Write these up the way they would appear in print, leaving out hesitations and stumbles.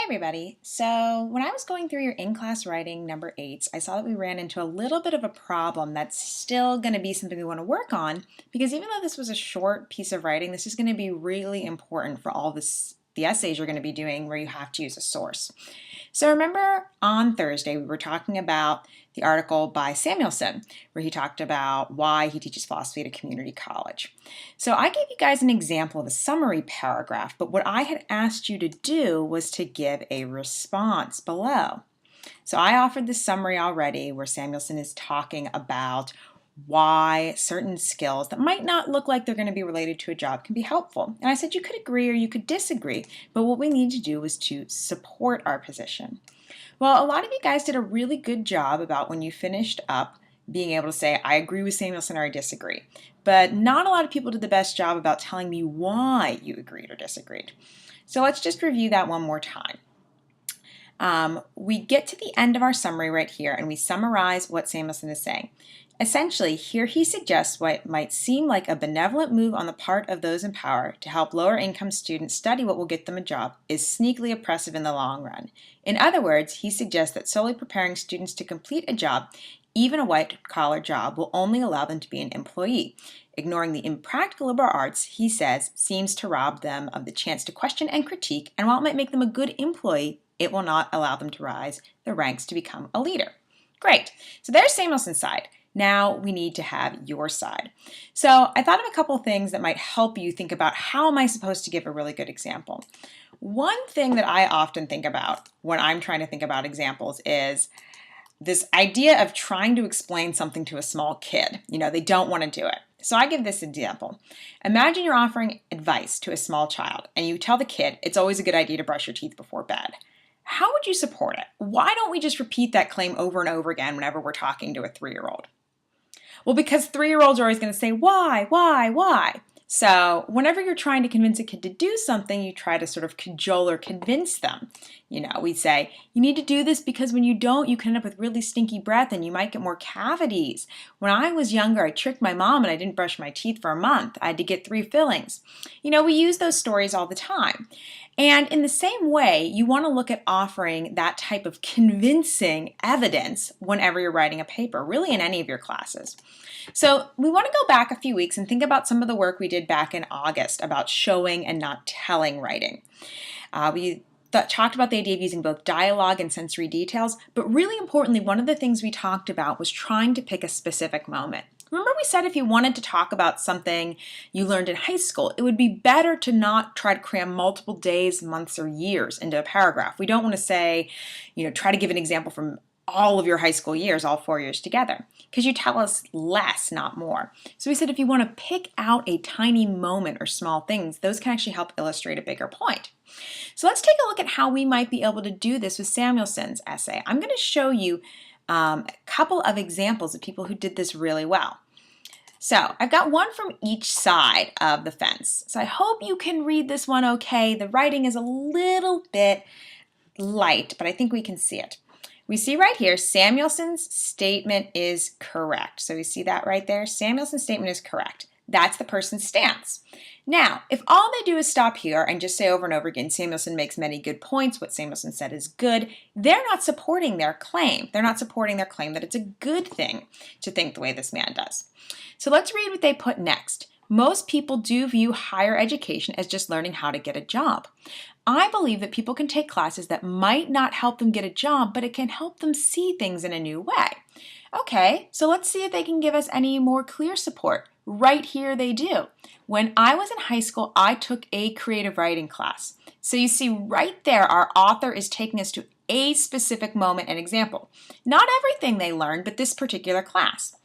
Everybody. So when I was going through your in-class writing number 8s, I saw that we ran into a little bit of a problem that's still going to be something we want to work on because even though this was a short piece of writing, this is going to be really important for all the essays you're going to be doing where you have to use a source. So remember on Thursday, we were talking about the article by Samuelson, where he talked about why he teaches philosophy at a community college. So I gave you guys an example of a summary paragraph, but what I had asked you to do was to give a response below. So I offered the summary already where Samuelson is talking about why certain skills that might not look like they're going to be related to a job can be helpful. And I said you could agree or you could disagree, but what we need to do is to support our position. Well, a lot of you guys did a really good job about when you finished up being able to say, I agree with Samuelson or I disagree. But not a lot of people did the best job about telling me why you agreed or disagreed. So let's just review that one more time. We get to the end of our summary right here and we summarize what Samuelson is saying. Essentially, here he suggests what might seem like a benevolent move on the part of those in power to help lower income students study what will get them a job is sneakily oppressive in the long run. In other words, he suggests that solely preparing students to complete a job, even a white-collar job, will only allow them to be an employee. Ignoring the impractical liberal arts, he says, seems to rob them of the chance to question and critique, and while it might make them a good employee, it will not allow them to rise the ranks to become a leader. Great. So there's Samuelson's side. Now we need to have your side. So I thought of a couple things that might help you think about how am I supposed to give a really good example. One thing that I often think about when I'm trying to think about examples is this idea of trying to explain something to a small kid. You know, they don't want to do it. So I give this example. Imagine you're offering advice to a small child and you tell the kid it's always a good idea to brush your teeth before bed. How would you support it? Why don't we just repeat that claim over and over again whenever we're talking to a 3-year-old? Well, because 3-year-olds are always going to say, why? So whenever you're trying to convince a kid to do something, you try to sort of cajole or convince them. You know, we say, you need to do this because when you don't, you can end up with really stinky breath and you might get more cavities. When I was younger, I tricked my mom and I didn't brush my teeth for a month. I had to get 3 fillings. You know, we use those stories all the time. And in the same way, you want to look at offering that type of convincing evidence whenever you're writing a paper, really in any of your classes. So we want to go back a few weeks and think about some of the work we did back in August about showing and not telling writing. We talked about the idea of using both dialogue and sensory details, but really importantly, one of the things we talked about was trying to pick a specific moment. Remember we said if you wanted to talk about something you learned in high school, it would be better to not try to cram multiple days, months, or years into a paragraph. We don't want to say, try to give an example from all of your high school years, all 4 years together, because you tell us less, not more. So we said if you want to pick out a tiny moment or small things, those can actually help illustrate a bigger point. So let's take a look at how we might be able to do this with Samuelson's essay. I'm going to show you a couple of examples of people who did this really well. So I've got one from each side of the fence. So I hope you can read this one okay. The writing is a little bit light, but I think we can see it. We see right here, Samuelson's statement is correct. So we see that right there. Samuelson's statement is correct. That's the person's stance. Now, if all they do is stop here and just say over and over again, Samuelson makes many good points, what Samuelson said is good, they're not supporting their claim. They're not supporting their claim that it's a good thing to think the way this man does. So let's read what they put next. Most people do view higher education as just learning how to get a job. I believe that people can take classes that might not help them get a job, but it can help them see things in a new way. Okay, so let's see if they can give us any more clear support. Right here they do. When I was in high school, I took a creative writing class. So you see right there, our author is taking us to a specific moment and example. Not everything they learned, but this particular class.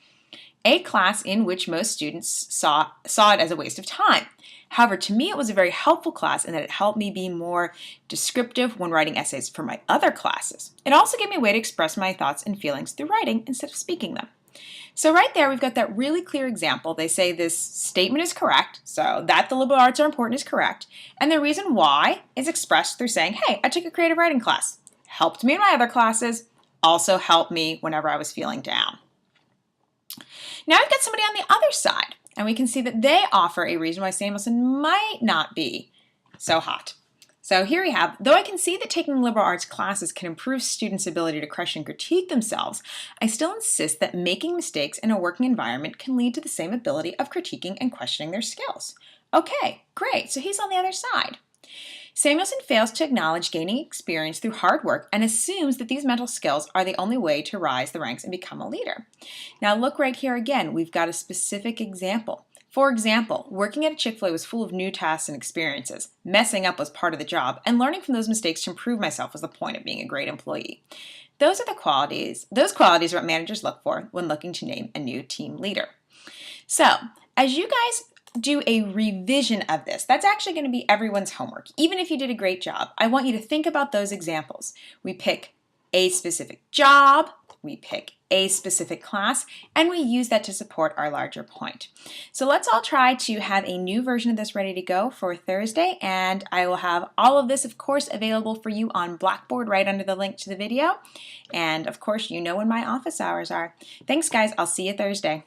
A class in which most students saw it as a waste of time. However, to me, it was a very helpful class in that it helped me be more descriptive when writing essays for my other classes. It also gave me a way to express my thoughts and feelings through writing instead of speaking them. So right there, we've got that really clear example. They say this statement is correct, so that the liberal arts are important is correct, and the reason why is expressed through saying, hey, I took a creative writing class. Helped me in my other classes, also helped me whenever I was feeling down. Now we've got somebody on the other side, and we can see that they offer a reason why Samuelson might not be so hot. So here we have, though I can see that taking liberal arts classes can improve students' ability to question and critique themselves, I still insist that making mistakes in a working environment can lead to the same ability of critiquing and questioning their skills. Okay, great, so he's on the other side. Samuelson fails to acknowledge gaining experience through hard work and assumes that these mental skills are the only way to rise the ranks and become a leader. Now look right here again, we've got a specific example. For example, working at a Chick-fil-A was full of new tasks and experiences. Messing up was part of the job, and learning from those mistakes to improve myself was the point of being a great employee. Those qualities are what managers look for when looking to name a new team leader. So, as you guys do a revision of this, that's actually going to be everyone's homework. Even if you did a great job, I want you to think about those examples. We pick a specific job, we pick a specific class, and we use that to support our larger point. So let's all try to have a new version of this ready to go for Thursday, and I will have all of this, of course, available for you on Blackboard right under the link to the video. And of course, you know when my office hours are. Thanks, guys. I'll see you Thursday.